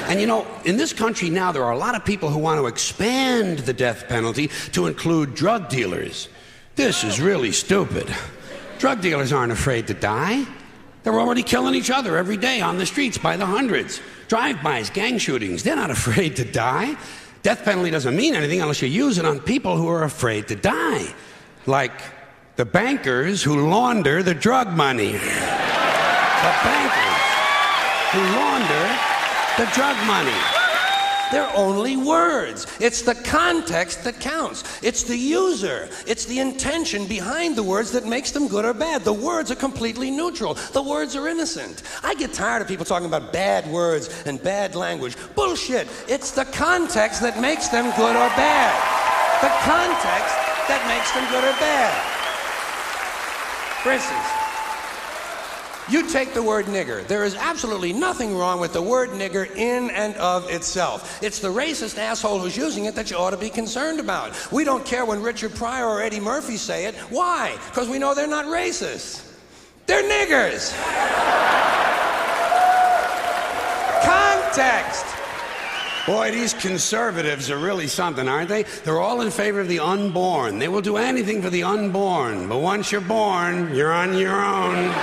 And you know, in this country now, there are a lot of people who want to expand the death penalty to include drug dealers. This is really stupid. Drug dealers aren't afraid to die. They're already killing each other every day on the streets by the hundreds. Drive-bys, gang shootings, they're not afraid to die. Death penalty doesn't mean anything unless you use it on people who are afraid to die. Like the bankers who launder the drug money. The bankers who launder the drug money. They're only words. It's the context that counts. It's the user. It's the intention behind the words that makes them good or bad. The words are completely neutral. The words are innocent. I get tired of people talking about bad words and bad language. Bullshit. It's the context that makes them good or bad. The context that makes them good or bad. For instance, you take the word nigger. There is absolutely nothing wrong with the word nigger in and of itself. It's the racist asshole who's using it that you ought to be concerned about. We don't care when Richard Pryor or Eddie Murphy say it. Why? Because we know they're not racist. They're niggers. Context. Boy, these conservatives are really something, aren't they? They're all in favor of the unborn. They will do anything for the unborn. But once you're born, you're on your own.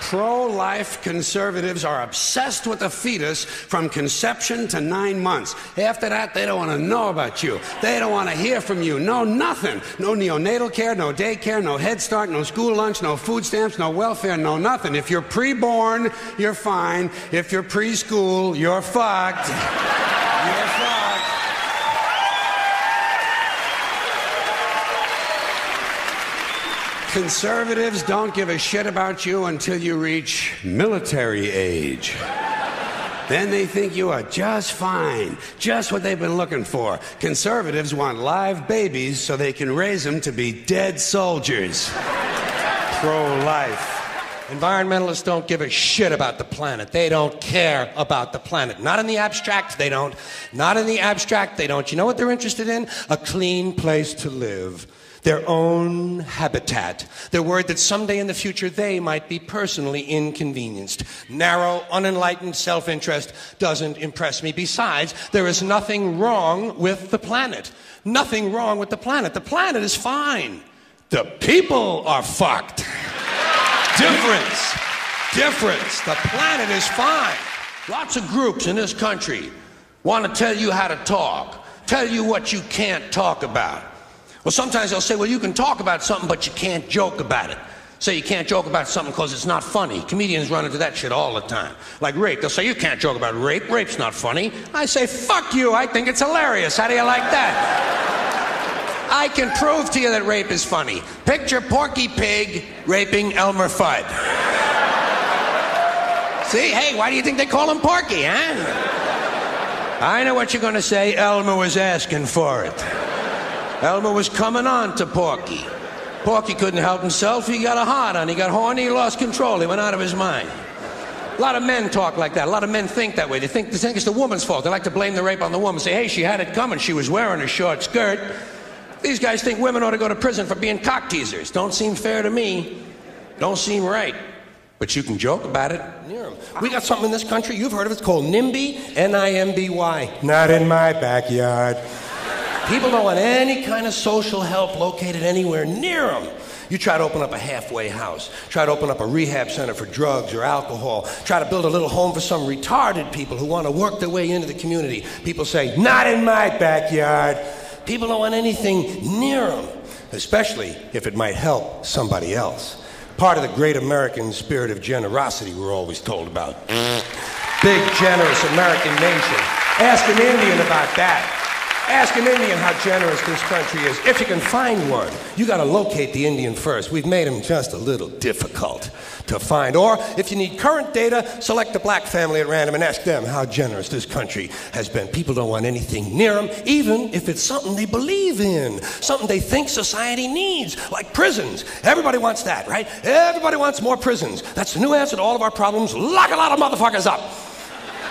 Pro-life conservatives are obsessed with the fetus from conception to 9 months. After that, they don't want to know about you. They don't want to hear from you. No, nothing. No neonatal care, no daycare, no Head Start, no school lunch, no food stamps, no welfare, no nothing. If you're pre-born, you're fine. If you're preschool, you're fucked. You're fucked. Conservatives don't give a shit about you until you reach military age. Then they think you are just fine, just what they've been looking for. Conservatives want live babies so they can raise them to be dead soldiers. Pro-life. Environmentalists don't give a shit about the planet. They don't care about the planet. Not in the abstract, they don't. Not in the abstract, they don't. You know what they're interested in? A clean place to live. Their own habitat. They're worried that someday in the future they might be personally inconvenienced. Narrow, unenlightened self-interest doesn't impress me. Besides, there is nothing wrong with the planet. Nothing wrong with the planet. The planet is fine. The people are fucked. Difference. Difference. The planet is fine. Lots of groups in this country want to tell you how to talk. Tell you what you can't talk about. Well, sometimes they'll say, well, you can talk about something, but you can't joke about it. Say you can't joke about something because it's not funny. Comedians run into that shit all the time. Like rape. They'll say, you can't joke about rape. Rape's not funny. I say, fuck you. I think it's hilarious. How do you like that? I can prove to you that rape is funny. Picture Porky Pig raping Elmer Fudd. See? Hey, why do you think they call him Porky, huh? I know what you're going to say. Elmer was asking for it. Elmer was coming on to Porky. Porky couldn't help himself. He got a hard on. He got horny. He lost control. He went out of his mind. A lot of men talk like that. A lot of men think that way. They think it's the woman's fault. They like to blame the rape on the woman. Say, hey, she had it coming. She was wearing a short skirt. These guys think women ought to go to prison for being cock teasers. Don't seem fair to me. Don't seem right. But you can joke about it. We got something in this country. You've heard of it. It's called NIMBY. N-I-M-B-Y. Not in my backyard. People don't want any kind of social help located anywhere near them. You try to open up a halfway house, try to open up a rehab center for drugs or alcohol, try to build a little home for some retarded people who want to work their way into the community. People say, not in my backyard. People don't want anything near them, especially if it might help somebody else. Part of the great American spirit of generosity we're always told about. Big, generous American nation. Ask an Indian about that. Ask an Indian how generous this country is. If you can find one, you got to locate the Indian first. We've made him just a little difficult to find. Or if you need current data, select a black family at random and ask them how generous this country has been. People don't want anything near them, even if it's something they believe in, something they think society needs, like prisons. Everybody wants that, right? Everybody wants more prisons. That's the new answer to all of our problems. Lock a lot of motherfuckers up.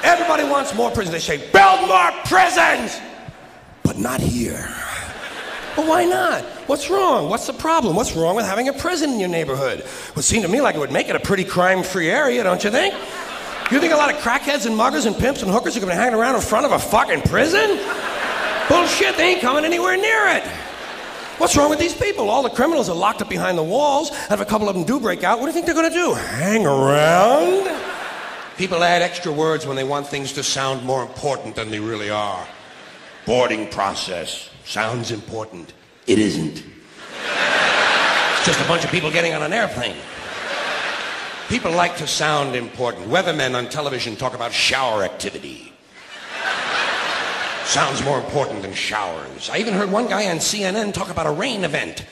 Everybody wants more prisons. They say, build more prisons! But not here. Well, why not? What's wrong? What's the problem? What's wrong with having a prison in your neighborhood? Would seem to me like it would make it a pretty crime-free area, don't you think? You think a lot of crackheads and muggers and pimps and hookers are going to be hanging around in front of a fucking prison? Bullshit, they ain't coming anywhere near it. What's wrong with these people? All the criminals are locked up behind the walls, and if a couple of them do break out, what do you think they're going to do? Hang around? People add extra words when they want things to sound more important than they really are. Boarding process. Sounds important. It isn't. It's just a bunch of people getting on an airplane. People like to sound important. Weathermen on television talk about shower activity. Sounds more important than showers. I even heard one guy on CNN talk about a rain event.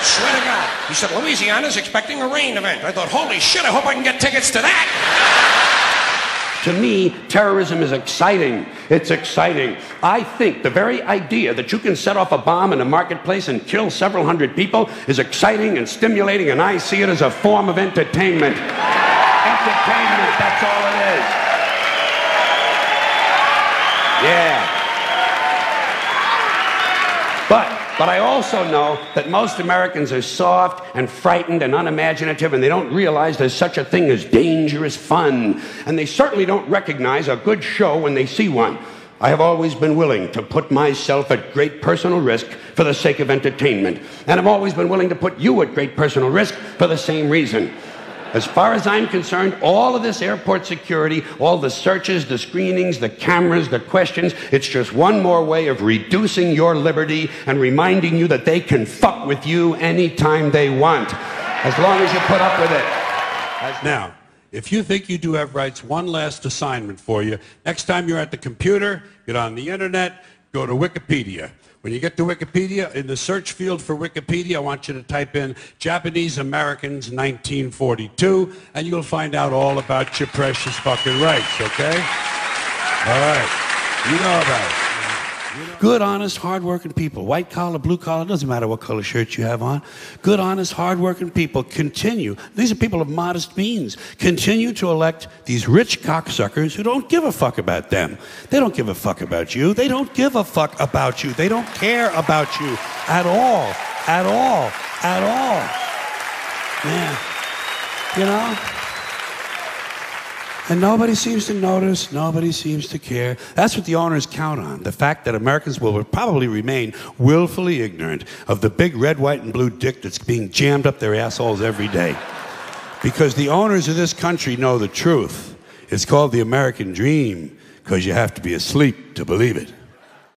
Swear to God. He said, Louisiana's expecting a rain event. I thought, holy shit, I hope I can get tickets to that. To me, terrorism is exciting. It's exciting. I think the very idea that you can set off a bomb in a marketplace and kill several hundred people is exciting and stimulating, and I see it as a form of entertainment. Entertainment, that's all it is. Yeah. But I also know that most Americans are soft and frightened and unimaginative, and they don't realize there's such a thing as dangerous fun. And they certainly don't recognize a good show when they see one. I have always been willing to put myself at great personal risk for the sake of entertainment. And I've always been willing to put you at great personal risk for the same reason. As far as I'm concerned, all of this airport security, all the searches, the screenings, the cameras, the questions, it's just one more way of reducing your liberty and reminding you that they can fuck with you anytime they want, as long as you put up with it. Now, if you think you do have rights, one last assignment for you. Next time you're at the computer, get on the internet, go to Wikipedia. When you get to Wikipedia, in the search field for Wikipedia, I want you to type in Japanese Americans 1942, and you'll find out all about your precious fucking rights, okay? All right. You know about it. Good, honest, hard-working people. White collar, blue collar, doesn't matter what color shirt you have on. Good, honest, hard-working people continue. These are people of modest means. Continue to elect these rich cocksuckers who don't give a fuck about them. They don't give a fuck about you. They don't give a fuck about you. They don't care about you at all. At all. At all. Man. You know? And nobody seems to notice, nobody seems to care. That's what the owners count on, the fact that Americans will probably remain willfully ignorant of the big red, white, and blue dick that's being jammed up their assholes every day. Because the owners of this country know the truth. It's called the American dream, because you have to be asleep to believe it.